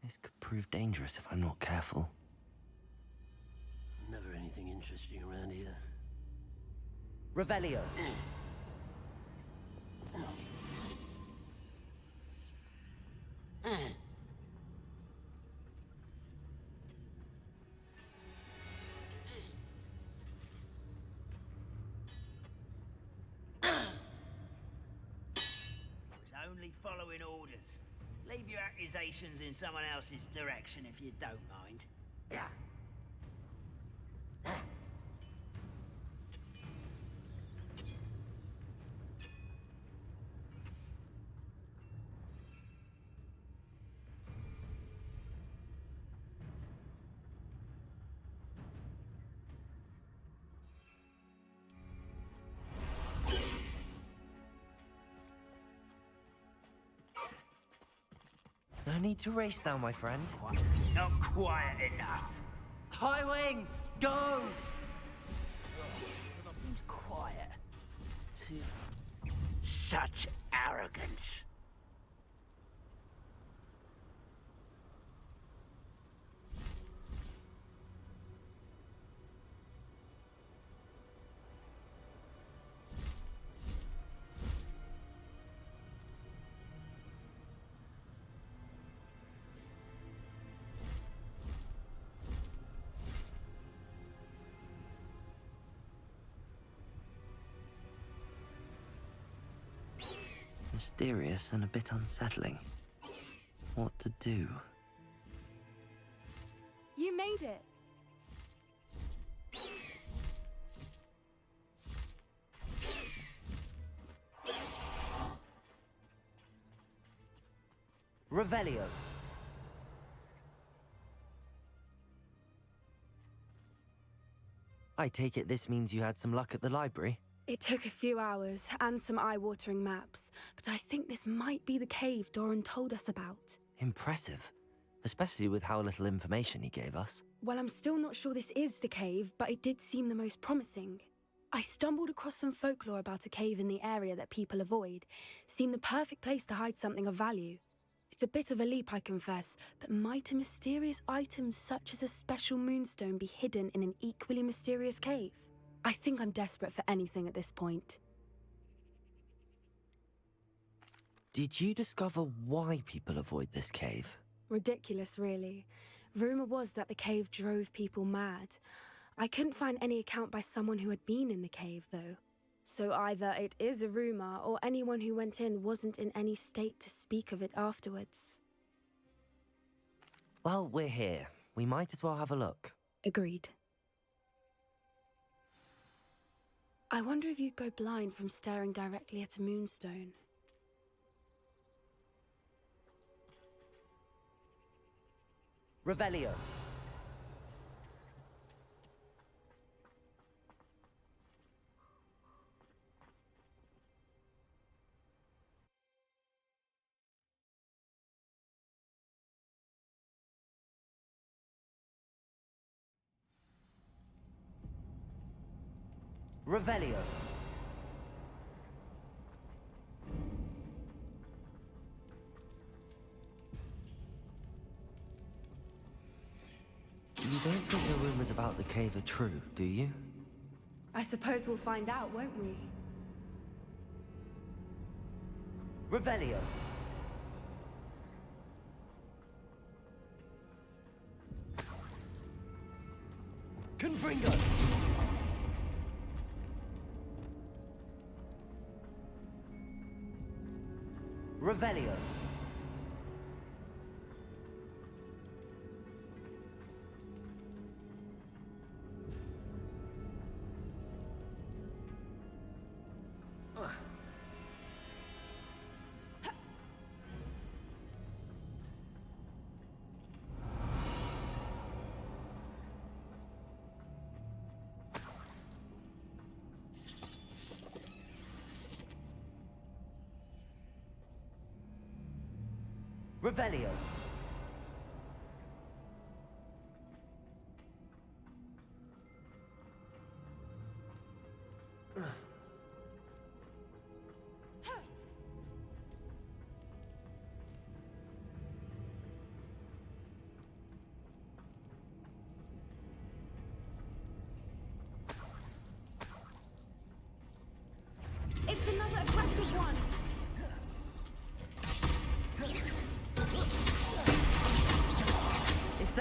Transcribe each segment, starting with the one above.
This could prove dangerous if I'm not careful. Never anything interesting around here. Revelio! Only following orders. Leave your accusations in someone else's direction if you don't mind. Yeah. No need to race now, my friend. Not quiet enough. High wing, go! Who's quiet? To such arrogance. Mysterious and a bit unsettling. What to do? You made it! Revelio! I take it this means you had some luck at the library? It took a few hours and some eye-watering maps, but I think this might be the cave Doran told us about. Impressive. Especially with how little information he gave us. Well, I'm still not sure this is the cave, but it did seem the most promising. I stumbled across some folklore about a cave in the area that people avoid. Seemed the perfect place to hide something of value. It's a bit of a leap, I confess, but might a mysterious item such as a special moonstone be hidden in an equally mysterious cave? I think I'm desperate for anything at this point. Did you discover why people avoid this cave? Ridiculous, really. Rumour was that the cave drove people mad. I couldn't find any account by someone who had been in the cave, though. So either it is a rumour, or anyone who went in wasn't in any state to speak of it afterwards. Well, we're here. We might as well have a look. Agreed. I wonder if you'd go blind from staring directly at a moonstone. Revelio! Revelio! You don't think the rumors about the cave are true, do you? I suppose we'll find out, won't we? Revelio! Confringo! Revelio! Revelio!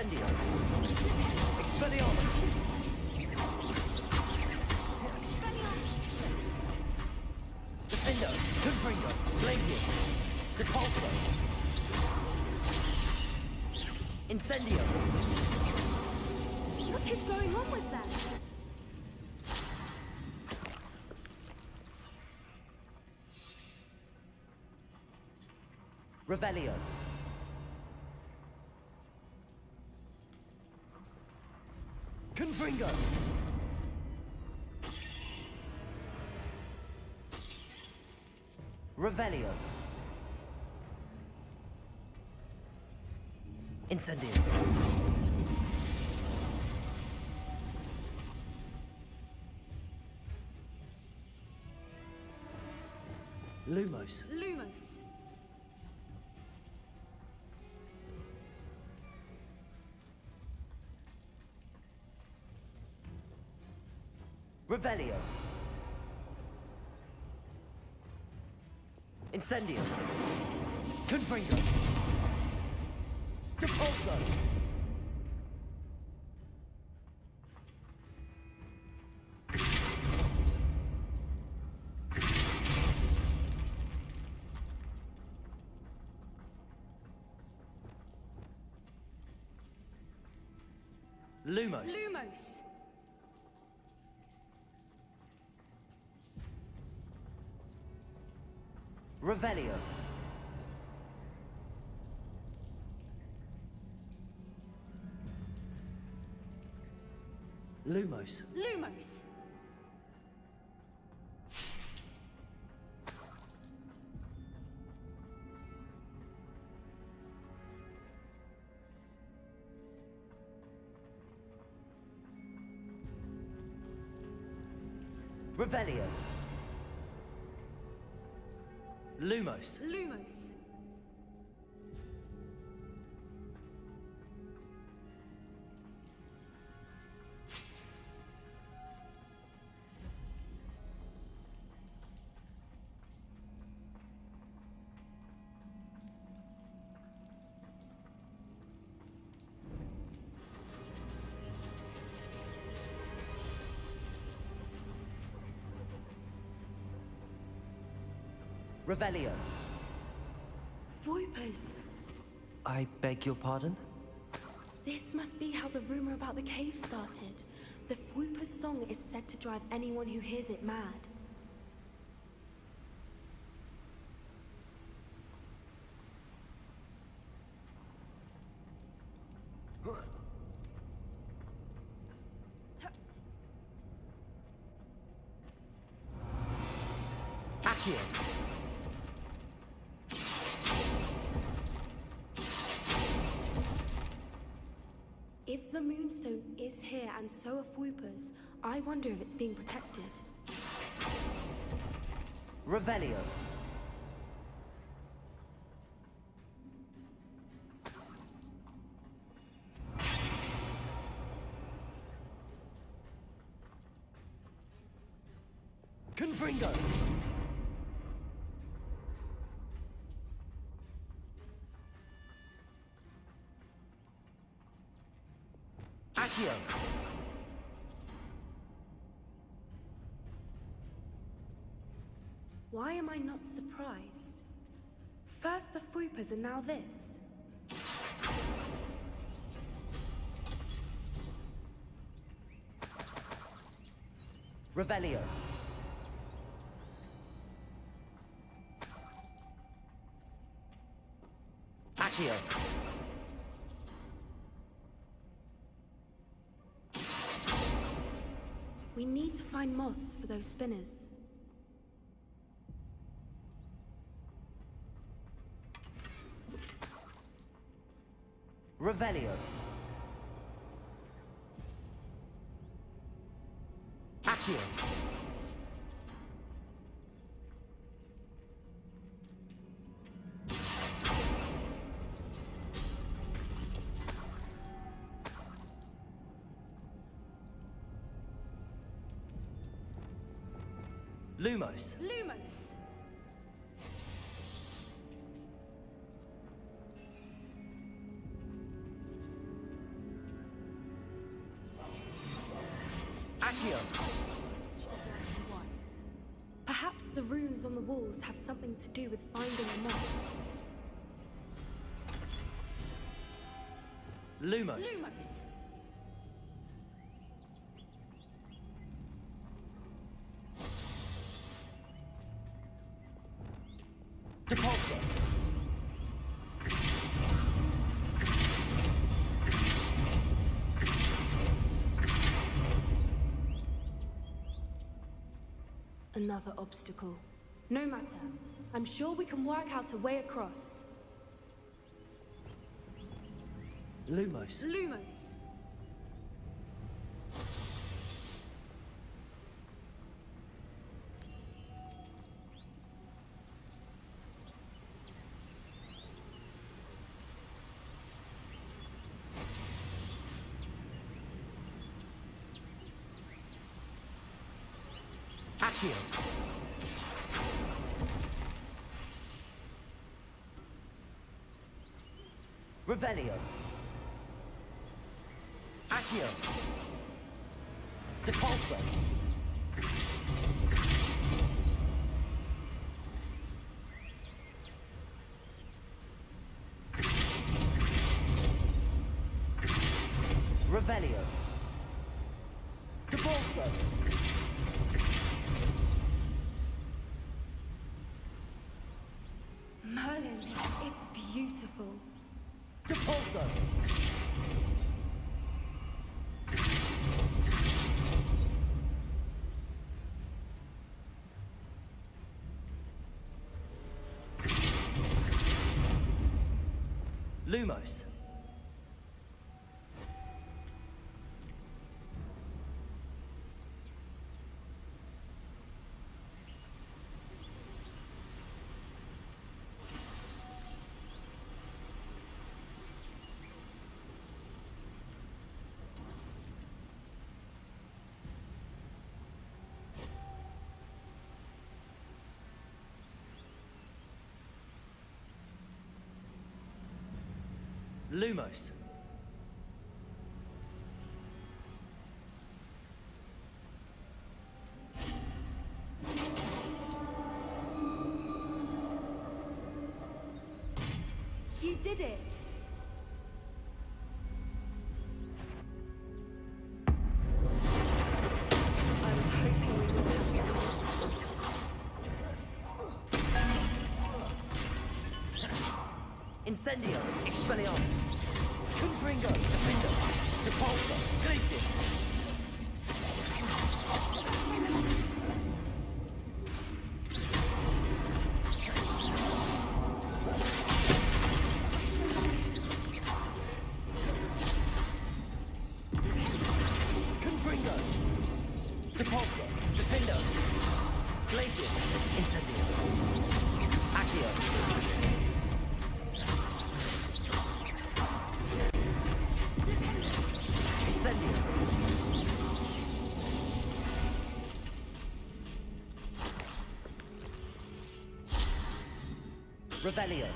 Incendio. Expelliarmus. Defendo. Confringo. Glacius. Depulso. Incendio. What is going on with them? Revelio. Confringo. Revelio. Incendio. Lumos. Lumos. Revelio. Incendio. Confringo. Depulso. Lumos. Lumos. Revelio. Lumos. Lumos. Revelio. Lumos. Lumos. Revelio. Voipers. I beg your pardon? This must be how the rumor about the cave started. The Voipers' song is said to drive anyone who hears it mad. Accio. If the Moonstone is here and so are Voipers, I wonder if it's being protected. Revelio. Confringo. Accio. Why am I not surprised? First the Voipers and now this. Revelio. Accio. We need to find moths for those spinners. Revelio. Accio. Lumos. Lumos! Perhaps the runes on the walls have something to do with finding a moss. Lumos. Lumos! Depulso. Another obstacle. No matter. I'm sure we can work out a way across. Lumos. Lumos! Accio. Revelio. Accio. Depulso. Revelio. Depulso. Merlin, it's beautiful. Depulso. Lumos. Lumos. You did it! I was hoping we would have to. Incendio. Expelliarmus. Confringo. Defendo. Depulso. Glacius. Confringo. Depulso. Defendo. Glacius. Incendio. Accio. Incendio. Revelio.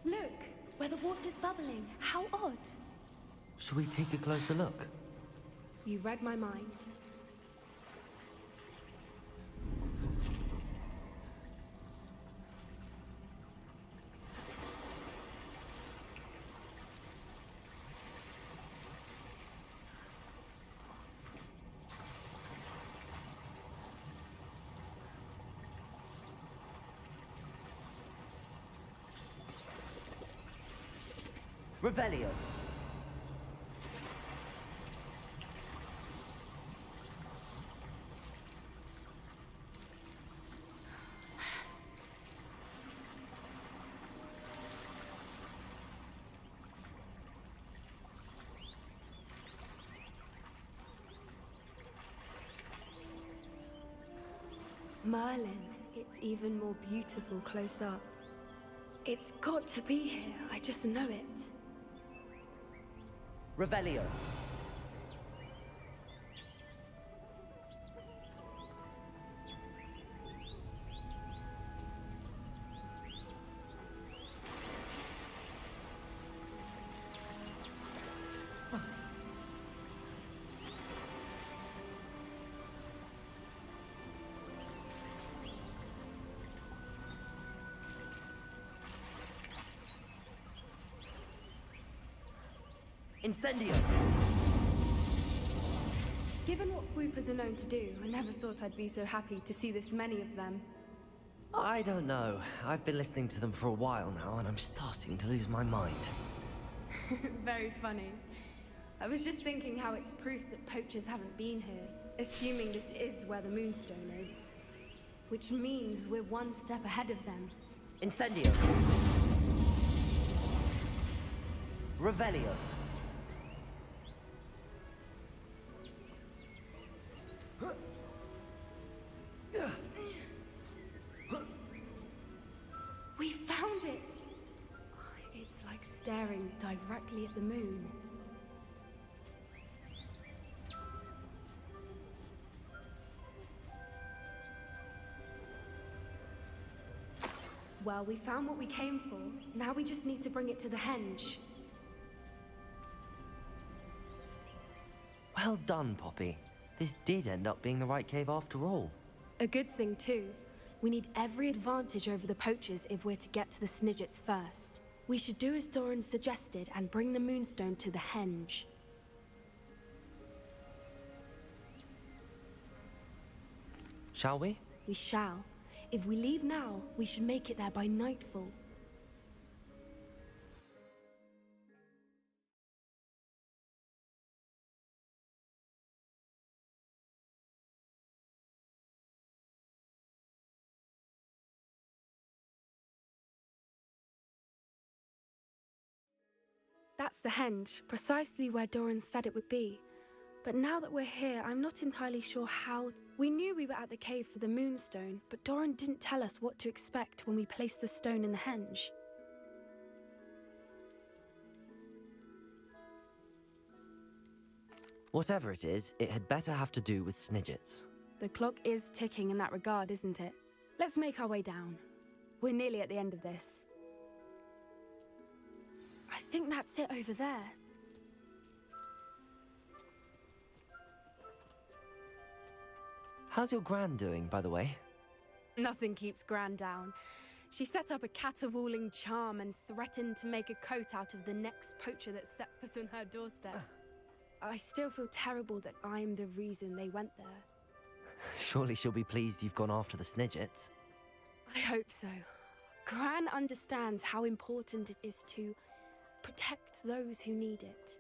Look, where the water's bubbling. How odd. Shall we take a closer look? You read my mind. Revelio. Merlin, it's even more beautiful close up. It's got to be here. I just know it. Revelio. Incendio! Given what Whoopers are known to do, I never thought I'd be so happy to see this many of them. I don't know. I've been listening to them for a while now, and I'm starting to lose my mind. Very funny. I was just thinking how it's proof that poachers haven't been here, assuming this is where the Moonstone is. Which means we're one step ahead of them. Incendio! Revelio! We found it! It's like staring directly at the moon. Well, we found what we came for. Now we just need to bring it to the henge. Well done, Poppy. This did end up being the right cave after all. A good thing, too. We need every advantage over the poachers if we're to get to the Snidgets first. We should do as Doran suggested and bring the Moonstone to the henge. Shall we? We shall. If we leave now, we should make it there by nightfall. That's the henge, precisely where Doran said it would be. But now that we're here, I'm not entirely sure how... We knew we were at the cave for the Moonstone, but Doran didn't tell us what to expect when we placed the stone in the henge. Whatever it is, it had better have to do with Snidgets. The clock is ticking in that regard, isn't it? Let's make our way down. We're nearly at the end of this. I think that's it over there. How's your Gran doing, by the way? Nothing keeps Gran down. She set up a caterwauling charm and threatened to make a coat out of the next poacher that set foot on her doorstep. I still feel terrible that I'm the reason they went there. Surely she'll be pleased you've gone after the Snidgets. I hope so. Gran understands how important it is to protect those who need it.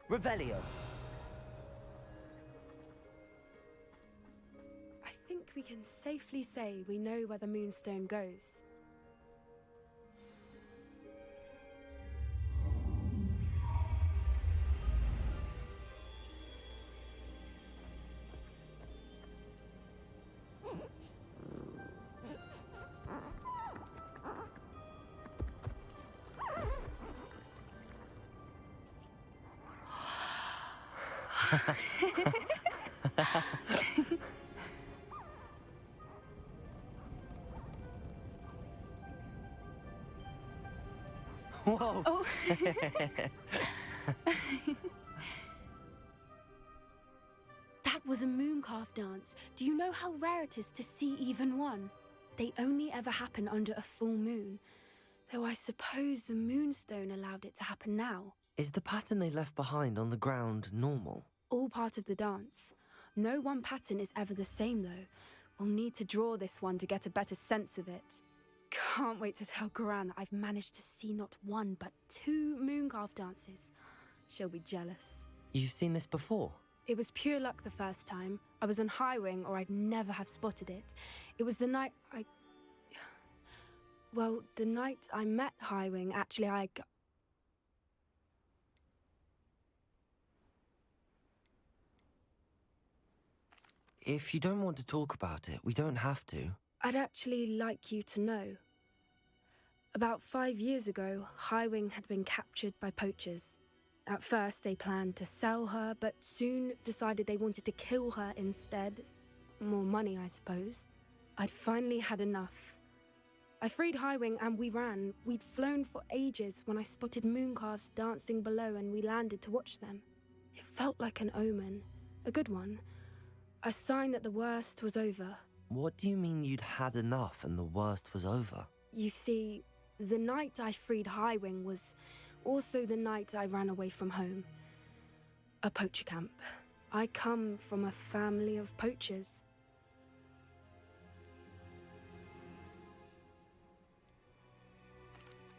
Revelio. I think we can safely say we know where the Moonstone goes. Whoa! Oh. That was a mooncalf dance. Do you know how rare it is to see even one? They only ever happen under a full moon. Though I suppose the Moonstone allowed it to happen now. Is the pattern they left behind on the ground normal? All part of the dance. No one pattern is ever the same, though. We'll need to draw this one to get a better sense of it. Can't wait to tell Gran that I've managed to see not one, but 2 mooncalf dances. She'll be jealous. You've seen this before? It was pure luck the first time. I was on Highwing, or I'd never have spotted it. It was the night Well, the night I met Highwing, actually, If you don't want to talk about it, we don't have to. I'd actually like you to know. About 5 years ago, Highwing had been captured by poachers. At first, they planned to sell her, but soon decided they wanted to kill her instead. More money, I suppose. I'd finally had enough. I freed Highwing and we ran. We'd flown for ages when I spotted mooncalves dancing below and we landed to watch them. It felt like an omen. A good one. A sign that the worst was over. What do you mean you'd had enough and the worst was over? You see, the night I freed Highwing was also the night I ran away from home. A poacher camp. I come from a family of poachers.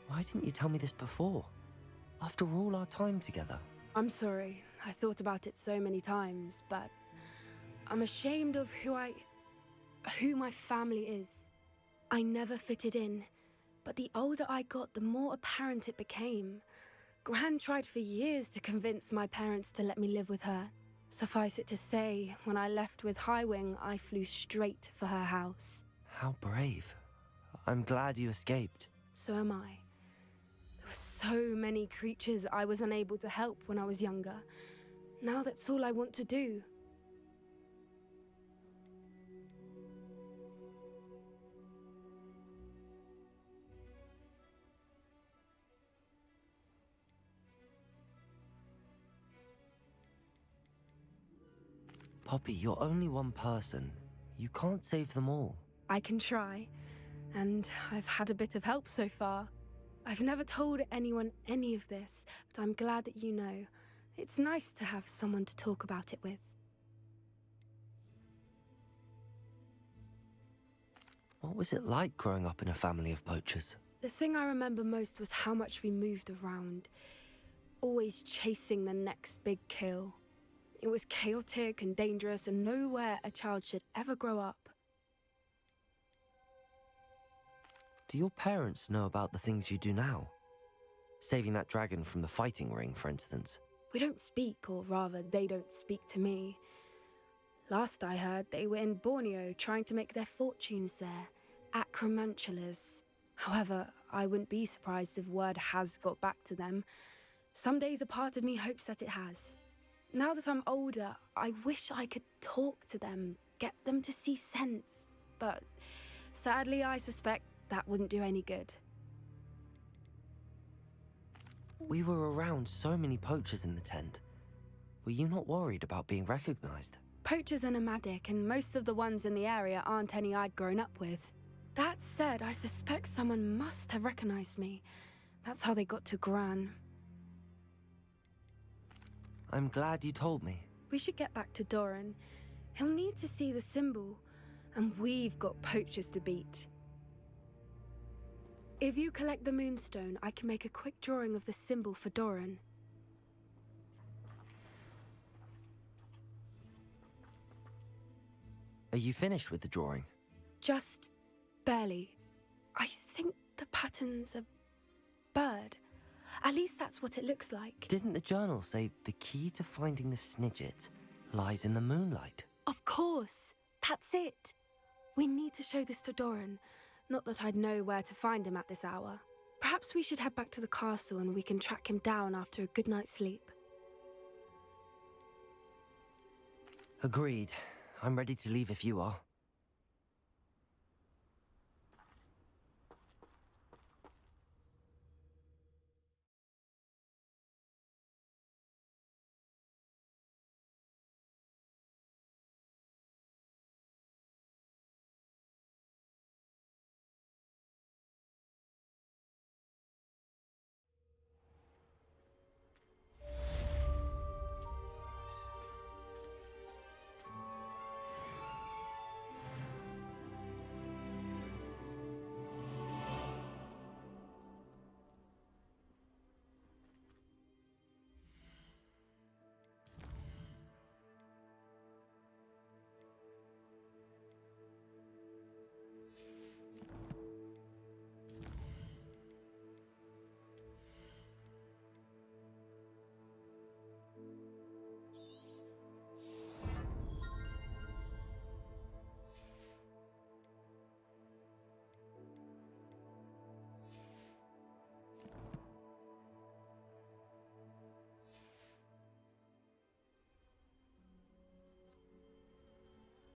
Why didn't you tell me this before? After all our time together. I'm sorry. I thought about it so many times, but I'm ashamed of who my family is. I never fitted in, but the older I got, the more apparent it became. Gran tried for years to convince my parents to let me live with her. Suffice it to say, when I left with Highwing, I flew straight for her house. How brave. I'm glad you escaped. So am I. There were so many creatures I was unable to help when I was younger. Now that's all I want to do. Poppy, you're only one person. You can't save them all. I can try, and I've had a bit of help so far. I've never told anyone any of this, but I'm glad that you know. It's nice to have someone to talk about it with. What was it like growing up in a family of poachers? The thing I remember most was how much we moved around, always chasing the next big kill. It was chaotic and dangerous, and nowhere a child should ever grow up. Do your parents know about the things you do now? Saving that dragon from the fighting ring, for instance. We don't speak, or rather, they don't speak to me. Last I heard, they were in Borneo trying to make their fortunes there, acromantulas. However, I wouldn't be surprised if word has got back to them. Some days a part of me hopes that it has. Now that I'm older, I wish I could talk to them, get them to see sense. But sadly, I suspect that wouldn't do any good. We were around so many poachers in the tent. Were you not worried about being recognized? Poachers are nomadic, and most of the ones in the area aren't any I'd grown up with. That said, I suspect someone must have recognized me. That's how they got to Gran. I'm glad you told me. We should get back to Doran. He'll need to see the symbol, and we've got poachers to beat. If you collect the moonstone, I can make a quick drawing of the symbol for Doran. Are you finished with the drawing? Just barely. I think the pattern's a bird. At least that's what it looks like. Didn't the journal say the key to finding the Snidget lies in the moonlight? Of course. That's it. We need to show this to Doran. Not that I'd know where to find him at this hour. Perhaps we should head back to the castle and we can track him down after a good night's sleep. Agreed. I'm ready to leave if you are.